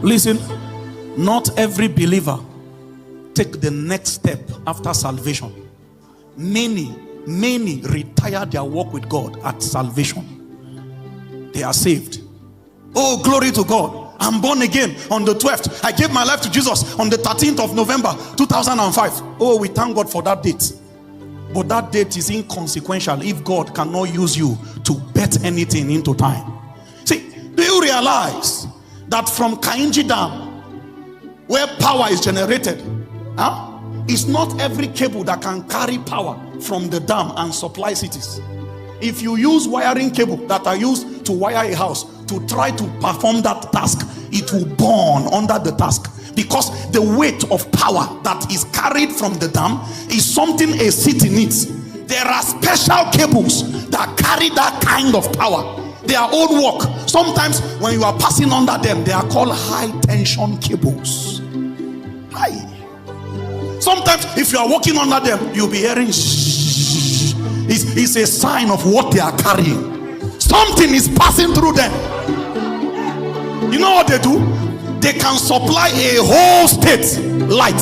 Listen, not every believer take the next step after salvation. Many retire their walk with God at salvation. They are saved. Oh, glory to God. I'm born again on the 12th. I gave my life to Jesus on the 13th of November 2005. Oh, we thank God for that date. But that date is inconsequential if God cannot use you to bet anything into time. See, do you realize that from Kainji Dam, where power is generated, it's not every cable that can carry power from the dam and supply cities. If you use wiring cable that are used to wire a house to try to perform that task, it will burn under the task, because the weight of power that is carried from the dam is something a city needs. There are special cables that carry that kind of power. They are old work. Sometimes when you are passing under them, they are called high tension cables. High. Sometimes if you are walking under them, you'll be hearing shh. It's a sign of what they are carrying. Something is passing through them. You know what they do? They can supply a whole state light.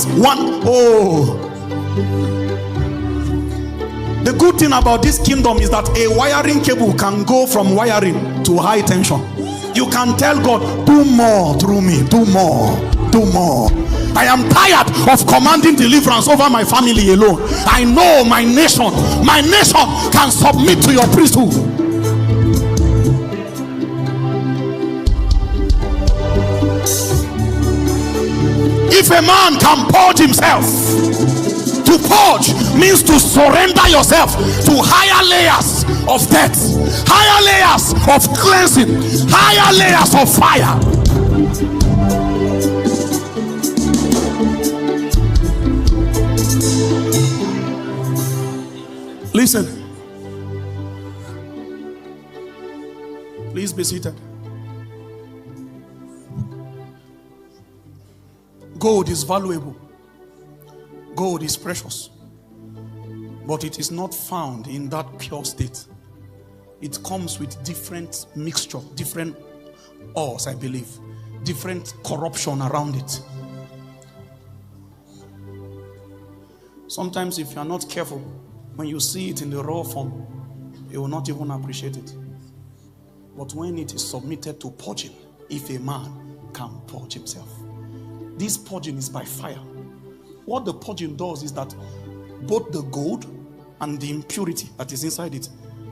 The good thing about this kingdom is that a wiring cable can go from wiring to high tension. You can tell God, do more through me, do more, do more. I am tired of commanding deliverance over my family alone. I know my nation can submit to your priesthood. If a man can purge himself, to purge means to surrender yourself to higher layers of death, higher layers of cleansing, higher layers of fire. Listen, please be seated. Gold is valuable. Gold is precious. But it is not found in that pure state. It comes with different mixture, different ores, I believe, different corruption around it. Sometimes if you are not careful, when you see it in the raw form, you will not even appreciate it. But when it is submitted to purging, if a man can purge himself, this purging is by fire. What the purging does is that both the gold and the impurity that is inside it,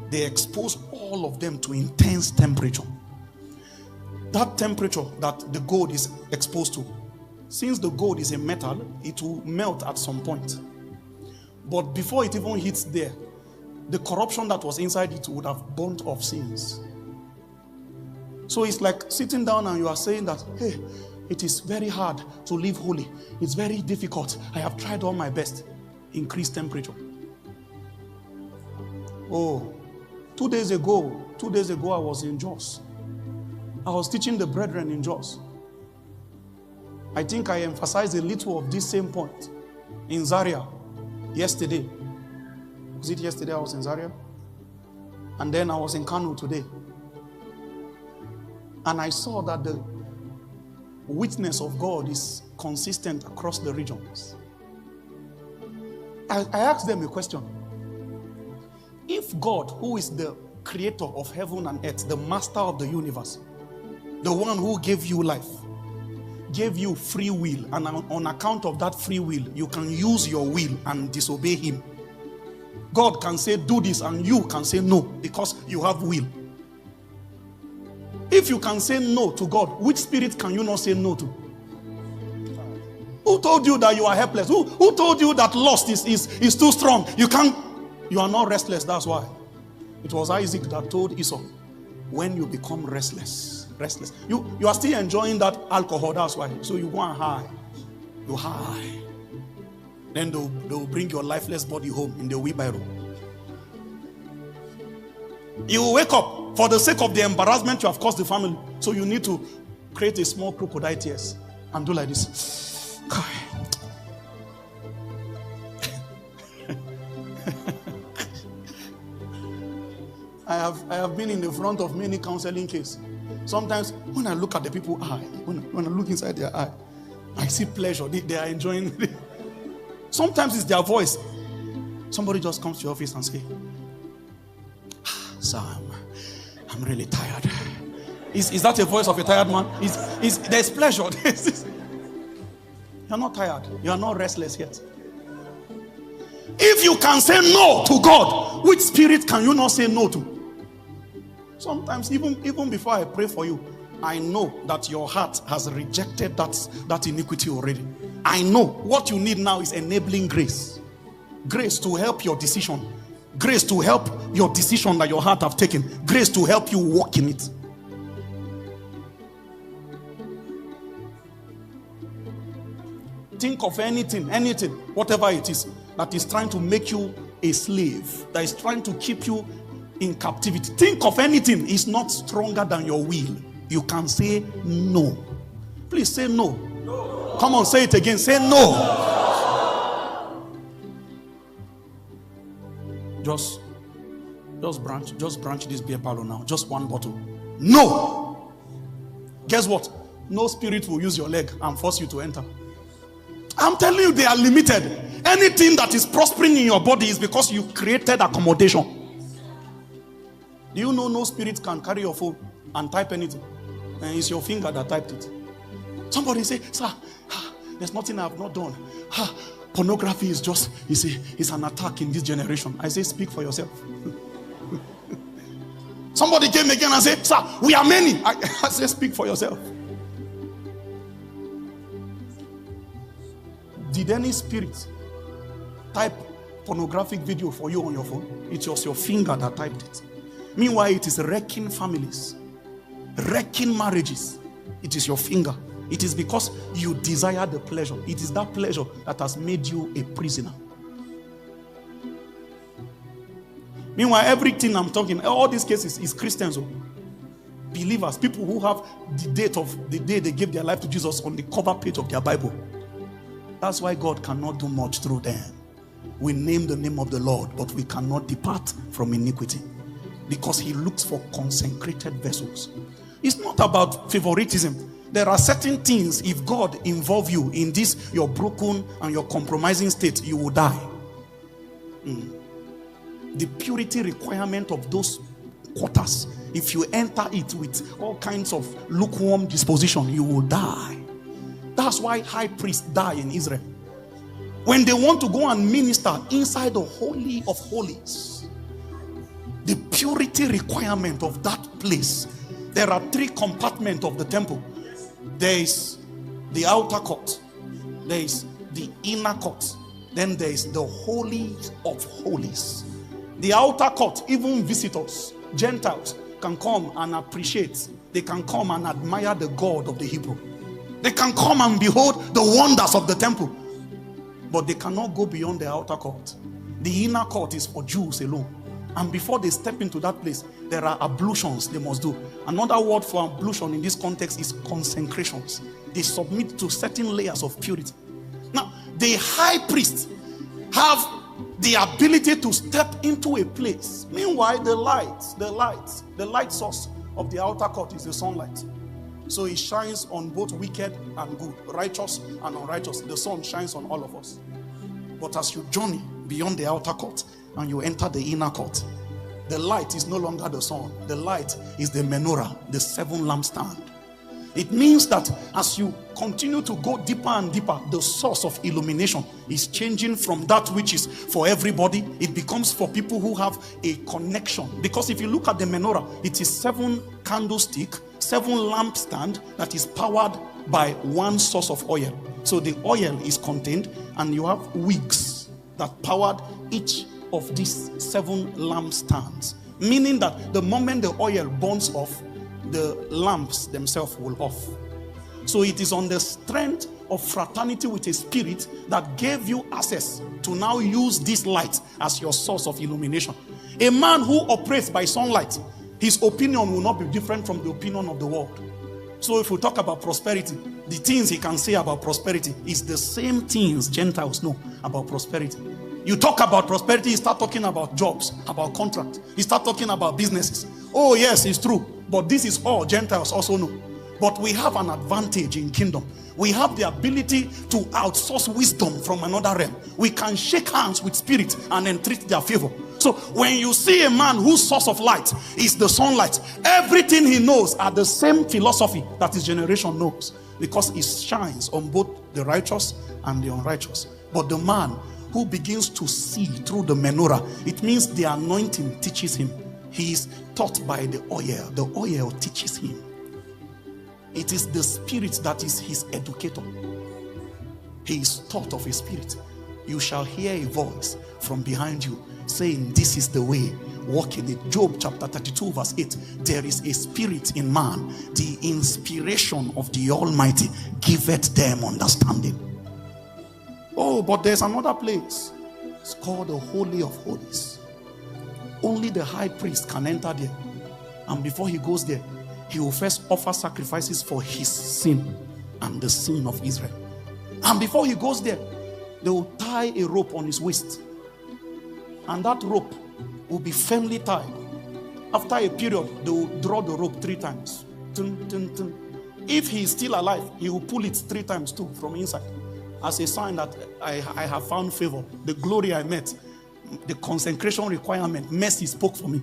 they expose all of them to intense temperature. That temperature that the gold is exposed to, since the gold is a metal, it will melt at some point. But before it even hits there, the corruption that was inside it would have burnt off sins. So it's like sitting down and you are saying that, hey, it is very hard to live holy. It's very difficult. I have tried all my best. Increase temperature. Oh, 2 days ago I was in Jos. I was teaching the brethren in Jos. I think I emphasized a little of this same point in Zaria yesterday. Was it yesterday I was in Zaria? And then I was in Kanu today. And I saw that the witness of God is consistent across the regions. I asked them a question. If God, who is the creator of heaven and earth, the master of the universe, the one who gave you life, gave you free will, and on account of that free will, you can use your will and disobey him. God can say, do this, and you can say no, because you have will. If you can say no to God, which spirit can you not say no to? Who told you that you are helpless? Who told you that lust is too strong? You are not restless, that's why. It was Isaac that told Esau, when you become restless, you are still enjoying that alcohol, that's why. So you go and high. You high. Then they'll bring your lifeless body home in the wheelbarrow. You will wake up. For the sake of the embarrassment you have caused the family, so you need to create a small crocodile tears and do like this. I have been in the front of many counseling cases. Sometimes when I look at the people's eye, when I look inside their eye, I see pleasure. They are enjoying it. Sometimes it's their voice. Somebody just comes to your office and says, "Sir, I'm really tired." Is that a voice of a tired man? There's pleasure. You're not tired. You are not restless yet. If you can say no to God, which spirit can you not say no to? Sometimes even before I pray for you, I know that your heart has rejected that iniquity already. I know what you need now is enabling grace. Grace to help your decision. Grace to help your decision that your heart have taken. Grace to help you walk in it. Think of anything, whatever it is, that is trying to make you a slave, that is trying to keep you in captivity. Think of anything is not stronger than your will. You can say no. Please say no. No. Come on, say it again. Say no. Just branch this beer parlor now. Just one bottle. No. Guess what? No spirit will use your leg and force you to enter. I'm telling you, they are limited. Anything that is prospering in your body is because you created accommodation. Do you know no spirit can carry your phone and type anything? And it's your finger that typed it. Somebody say, "Sir, there's nothing I've not done. Pornography is just, it's an attack in this generation." I say, speak for yourself. Somebody came again and said, "Sir, we are many." I say, speak for yourself. Did any spirit type pornographic video for you on your phone? It was your finger that typed it. Meanwhile, it is wrecking families, wrecking marriages. It is your finger. It is because you desire the pleasure. It is that pleasure that has made you a prisoner. Meanwhile, everything I'm talking, all these cases is Christians, believers, people who have the date of the day they gave their life to Jesus on the cover page of their Bible. That's why God cannot do much through them. We name the name of the Lord, but we cannot depart from iniquity, because he looks for consecrated vessels. It's not about favoritism. There are certain things, if God involve you in this, your broken and your compromising state, you will die. The purity requirement of those quarters, if you enter it with all kinds of lukewarm disposition, you will die. That's why high priests die in Israel. When they want to go and minister inside the Holy of Holies, the purity requirement of that place, there are 3 compartments of the temple. There is the outer court, there is the inner court, then there is the Holy of Holies. The outer court, even visitors, Gentiles, can come and appreciate. They can come and admire the God of the Hebrew. They can come and behold the wonders of the temple. But they cannot go beyond the outer court. The inner court is for Jews alone. And before they step into that place, there are ablutions they must do. Another word for ablution in this context is consecrations. They submit to certain layers of purity. Now, the high priest have the ability to step into a place. Meanwhile, the light source of the outer court is the sunlight. So it shines on both wicked and good, righteous and unrighteous. The sun shines on all of us. But as you journey beyond the outer court and you enter the inner court, the light is no longer the sun. The light is the menorah, the 7 lampstand. It means that as you continue to go deeper and deeper, the source of illumination is changing from that which is for everybody. It becomes for people who have a connection. Because if you look at the menorah, it is 7 candlestick, 7 lampstand that is powered by one source of oil. So the oil is contained, and you have wicks that powered each of these 7 lampstands. Meaning that the moment the oil burns off, the lamps themselves will off. So it is on the strength of fraternity with a spirit that gave you access to now use this light as your source of illumination. A man who operates by sunlight, his opinion will not be different from the opinion of the world. So if we talk about prosperity, the things he can say about prosperity is the same things Gentiles know about prosperity. You talk about prosperity, you start talking about jobs, about contracts. You start talking about businesses. Oh yes, it's true. But this is all Gentiles also know. But we have an advantage in kingdom. We have the ability to outsource wisdom from another realm. We can shake hands with spirits and entreat their favor. So when you see a man whose source of light is the sunlight, everything he knows are the same philosophy that his generation knows, because it shines on both the righteous and the unrighteous. But the man who begins to see through the menorah, it means the anointing teaches him. He is taught by the oil. The oil teaches him. It is the spirit that is his educator. He is taught of a spirit. You shall hear a voice from behind you saying, this is the way, walk in it. Job chapter 32 verse 8. There is a spirit in man, the inspiration of the Almighty giveth them understanding. Oh, but there's another place. It's called the Holy of Holies. Only the high priest can enter there. And before he goes there, he will first offer sacrifices for his sin and the sin of Israel. And before he goes there, they will tie a rope on his waist. And that rope will be firmly tied. After a period, they will draw the rope 3 times. Dun, dun, dun. If he is still alive, he will pull it 3 times too from inside, as a sign that I have found favor. The glory I met, the consecration requirement, mercy spoke for me.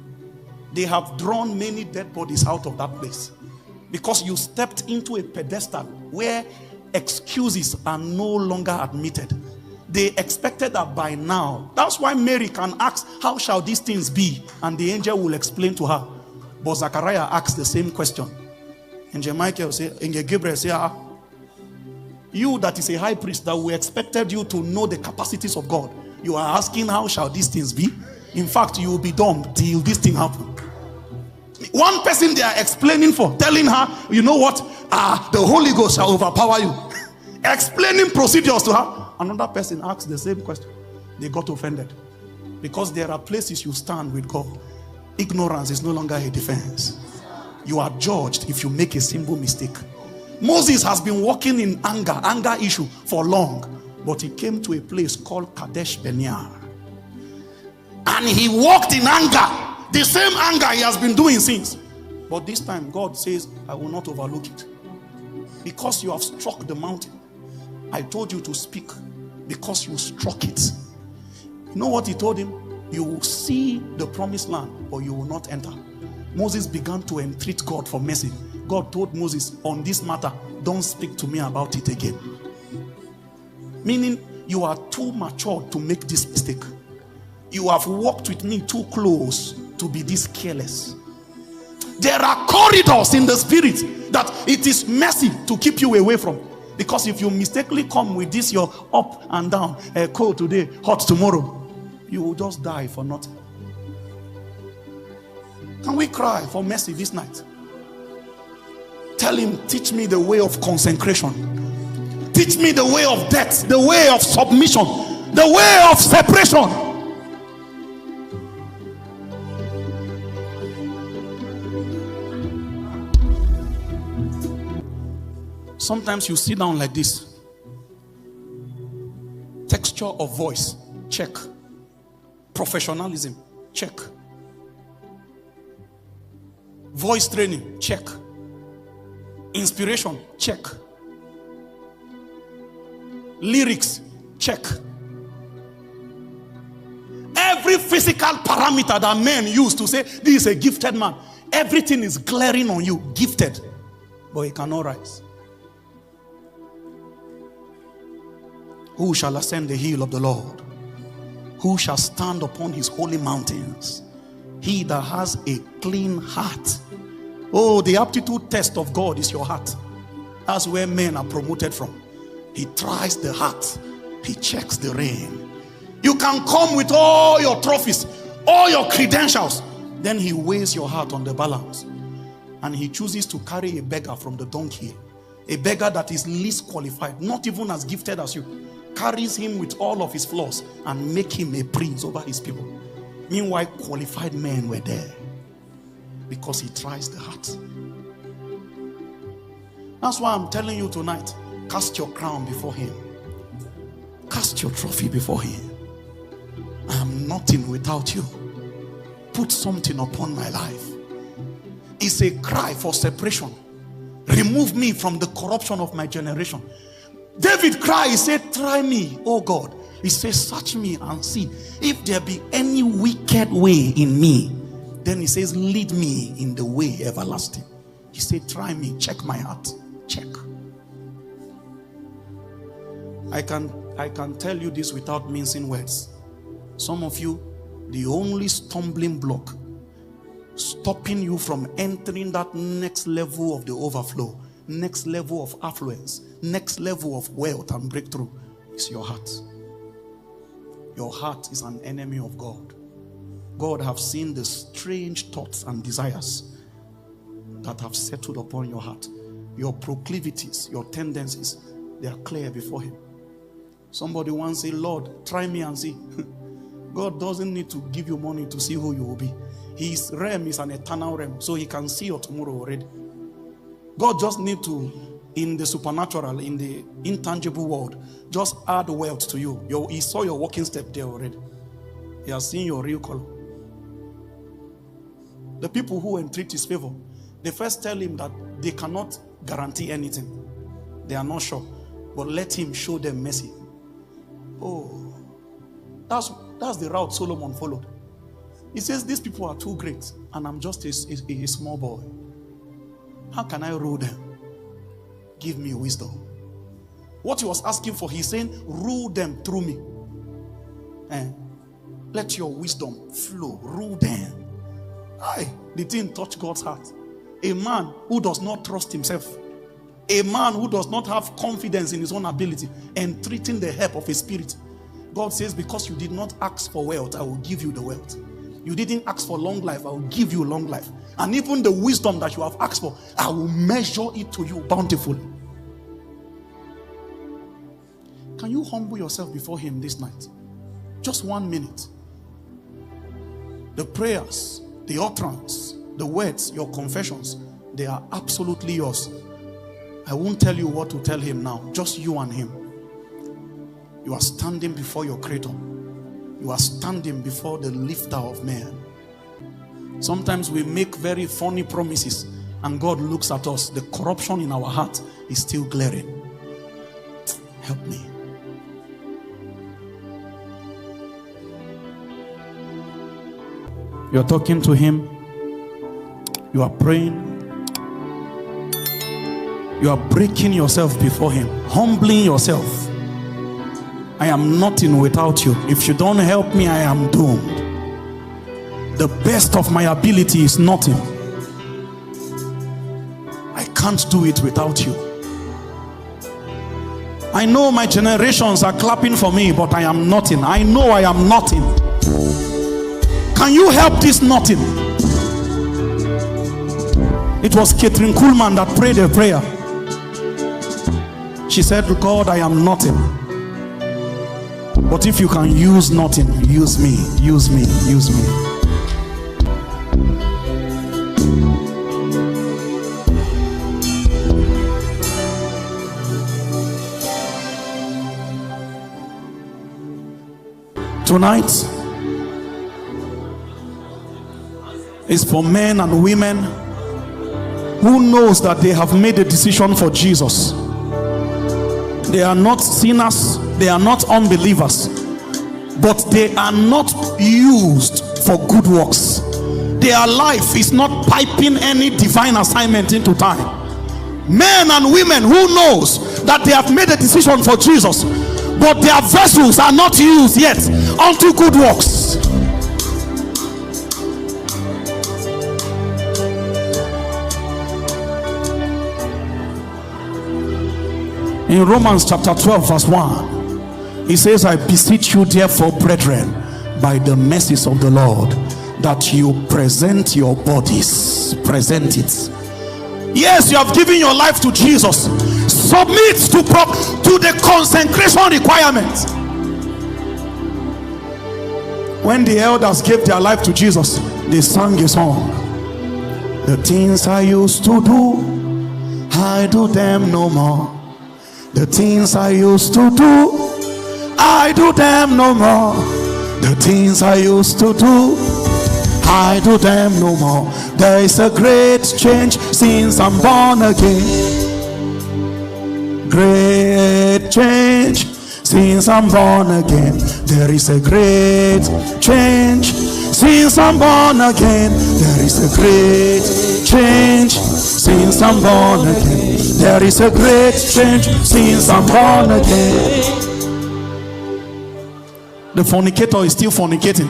They have drawn many dead bodies out of that place because you stepped into a pedestal where excuses are no longer admitted. They expected that by now. That's why Mary can ask, how shall these things be? And the angel will explain to her. But Zachariah asks the same question. Angel Michael say, Angel Gabriel say, you that is a high priest, that we expected you to know the capacities of God, you are asking, how shall these things be? In fact, you will be dumb till this thing happen. One person they are explaining for, telling her, you know what? The Holy Ghost shall overpower you. Explaining procedures to her. Another person asks the same question. They got offended. Because there are places you stand with God. Ignorance is no longer a defense. You are judged if you make a simple mistake. Moses has been walking in anger issue for long. But he came to a place called Kadesh Barnea. And he walked in anger. The same anger he has been doing since. But this time God says, I will not overlook it. Because you have struck the mountain, I told you to speak. Because you struck it. You know what he told him? You will see the promised land, but you will not enter. Moses began to entreat God for mercy. God told Moses, on this matter, don't speak to me about it again. Meaning, you are too mature to make this mistake. You have walked with me too close to be this careless. There are corridors in the spirit that it is mercy to keep you away from. Because if you mistakenly come with this, you're up and down, cold today, hot tomorrow, you will just die for nothing. Can we cry for mercy this night? Tell him, teach me the way of consecration. Teach me the way of death, the way of submission, the way of separation. Sometimes you sit down like this. Texture of voice, check. Professionalism, check. Voice training, check. Inspiration, check. Lyrics, check. Every physical parameter that men use to say this is a gifted man, everything is glaring on you, gifted, but he cannot rise. Who shall ascend the hill of the Lord? Who shall stand upon his holy mountains? He that has a clean heart. Oh, the aptitude test of God is your heart. That's where men are promoted from. He tries the heart. He checks the rein. You can come with all your trophies, all your credentials. Then he weighs your heart on the balance. And he chooses to carry a beggar from the donkey. A beggar that is least qualified, not even as gifted as you. Carries him with all of his flaws and make him a prince over his people. Meanwhile, qualified men were there because he tries the heart. That's why I'm telling you tonight, cast your crown before him. Cast your trophy before him. I am nothing without you. Put something upon my life. is a cry for separation. Remove me from the corruption of my generation. David cried, he said, try me, oh God. He says, search me and see if there be any wicked way in me. Then he says, lead me in the way everlasting. He said, try me, check my heart, check. I can tell you this without mincing words. Some of you, the only stumbling block stopping you from entering that next level of the overflow, next level of affluence, next level of wealth and breakthrough is your heart. Your heart is an enemy of God. God have seen the strange thoughts and desires that have settled upon your heart. Your proclivities, your tendencies, they are clear before him. Somebody once said, Lord, try me and see. God doesn't need to give you money to see who you will be. His realm is an eternal realm, so he can see your tomorrow already. God just need to, in the supernatural, in the intangible world, just add wealth to you. He saw your walking step there already. He has seen your real color. The people who entreat his favor, they first tell him that they cannot guarantee anything. They are not sure. But let him show them mercy. Oh, that's the route Solomon followed. He says, these people are too great, and I'm just a small boy. How can I rule them? Give me wisdom. What he was asking for, he's saying, rule them through me. Let your wisdom flow, rule them. The thing touched God's heart. A man who does not trust himself, a man who does not have confidence in his own ability, and treating the help of a spirit. God says, because you did not ask for wealth, I will give you the wealth. You didn't ask for long life, I will give you long life. And even the wisdom that you have asked for, I will measure it to you bountifully. Can you humble yourself before him this night? Just 1 minute. The prayers, the utterance, the words, your confessions, they are absolutely yours. I won't tell you what to tell him now. Just you and him. You are standing before your Creator. You are standing before the lifter of men. Sometimes we make very funny promises and God looks at us. The corruption in our heart is still glaring. Help me. You're talking to him. You are praying. You are breaking yourself before him, humbling yourself. I am nothing without you. If you don't help me, I am doomed. The best of my ability is nothing. I can't do it without you. I know my generations are clapping for me, but I am nothing. I know I am nothing. Can you help this nothing? It was Catherine Kuhlman that prayed a prayer. She said, God, I am nothing. But if you can use nothing, use me, use me, use me. Tonight is for men and women who knows that they have made a decision for Jesus. They are not sinners, they are not unbelievers, but they are not used for good works. Their life is not piping any divine assignment into time. Men and women who knows that they have made a decision for Jesus, but their vessels are not used yet unto good works. In Romans chapter 12 verse 1, he says, I beseech you therefore, brethren, by the mercies of the Lord, that you present your bodies. Present it. Yes, you have given your life to Jesus. Submit to the consecration requirements. When the elders gave their life to Jesus, they sang a song. The things I used to do, I do them no more. The things I used to do, I do them no more. The things I used to do, I do them no more. There is a great change since I'm born again. Great change since I'm born again. There is a great change since I'm born again. There is a great change since I'm born again. There is a great change since I'm born again. The fornicator is still fornicating,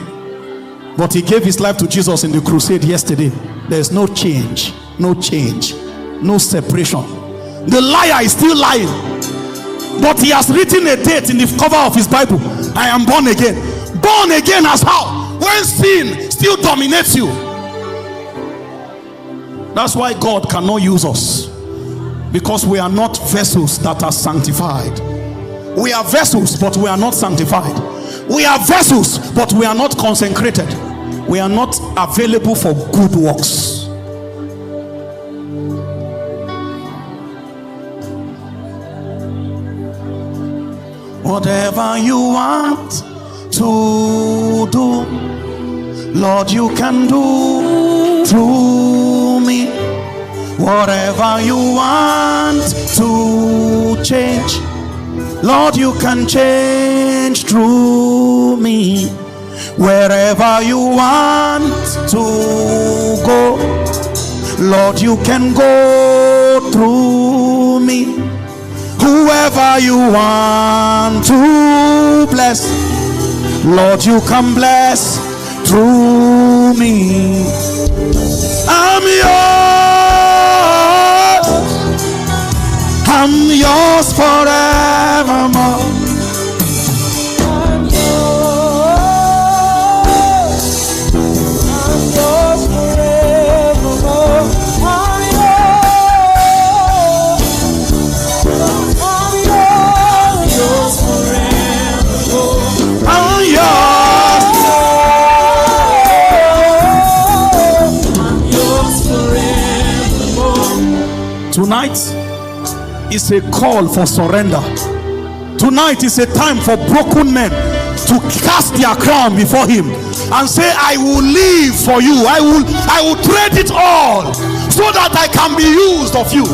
but he gave his life to Jesus in the crusade yesterday. There's no change, no change, no separation. The liar is still lying, but he has written a date in the cover of his Bible. I am born again. Born again as how? When sin still dominates you. That's why God cannot use us, because we are not vessels that are sanctified. We are vessels, but we are not sanctified. We are vessels, but we are not consecrated. We are not available for good works. Whatever you want to do, Lord, you can do through me. Whatever you want to change, Lord, you can change through me. Wherever you want to go, Lord, you can go through me. Whoever you want to bless, Lord, you can bless through me. I'm yours forevermore. Tonight is a call for surrender. Tonight is a time for broken men to cast their crown before him and say, I will live for you. I will trade it all so that I can be used of you.